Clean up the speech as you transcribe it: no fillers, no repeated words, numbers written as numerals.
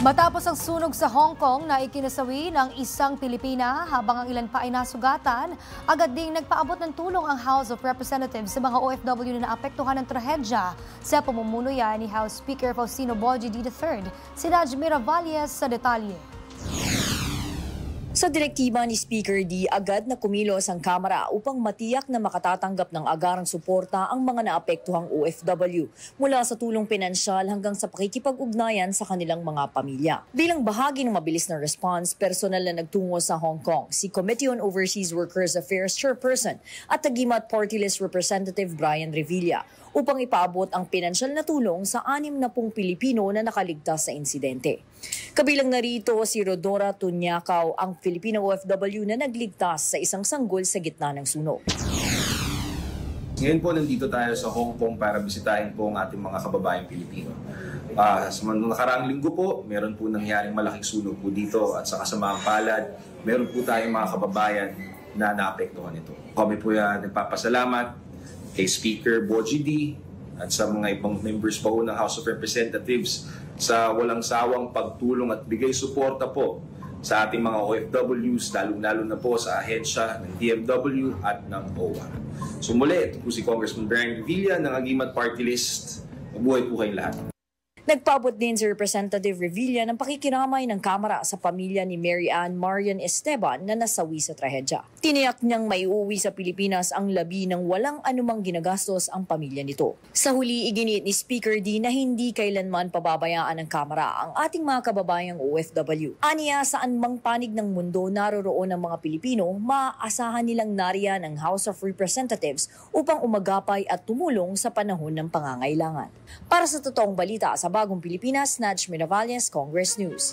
Matapos ang sunog sa Hong Kong na ikinasawi ng isang Pilipina habang ang ilan pa ay nasugatan, agad ding nagpaabot ng tulong ang House of Representatives sa mga OFW na naapektuhan ng trahedya. Sa pamumuno yan ni House Speaker Faustino Boji III, si Najmira Valles sa detalye. Sa direktiba ni Speaker D, agad na kumilos ang Kamara upang matiyak na makatatanggap ng agarang suporta ang mga naapektuhang OFW mula sa tulong pinansyal hanggang sa pakikipag-ugnayan sa kanilang mga pamilya. Bilang bahagi ng mabilis na response, personal na nagtungo sa Hong Kong si Committee on Overseas Workers Affairs Chairperson at Tagimat Party List Representative Brian Revilla upang ipaabot ang pinansyal na tulong sa 60 Pilipino na nakaligtas sa insidente. Kabilang narito si Rodora Tunyakaw, ang Filipino OFW na nagligtas sa isang sanggol sa gitna ng sunog. Ngayon po nandito tayo sa Hong Kong para bisitahin po ang ating mga kababayang Pilipino. Sa nakaraang linggo po, meron po nangyaring malaking sunog po dito at sa kasamaang palad, meron po tayong mga kababayan na naapektuhan nito. Kami po nagpapasalamat kay Speaker Boji D at sa mga ibang members po ng House of Representatives sa walang sawang pagtulong at bigay suporta po sa ating mga OFWs, lalo na po sa ahensya ng DMW at ng OWA. So muli, ito po si Congressman Brian Revilla ng Agimat Party List. Mabuhay po kayong lahat. Nagpaabot din si Representative Revilla ng pakikiramay ng Kamara sa pamilya ni Mary Ann Marian Esteban na nasawi sa trahedya. Tiniyak niyang maiuwi sa Pilipinas ang labi ng walang anumang ginagastos ang pamilya nito. Sa huli, iginit ni Speaker D na hindi kailanman pababayaan ng Kamara ang ating mga kababayang OFW. Aniya, saan mang panig ng mundo naroroon ang mga Pilipino, maaasahan nilang nariyan ang House of Representatives upang umagapay at tumulong sa panahon ng pangangailangan. Para sa totoong balita sa Bagong Pilipinas, Najmira Valles, Congress News.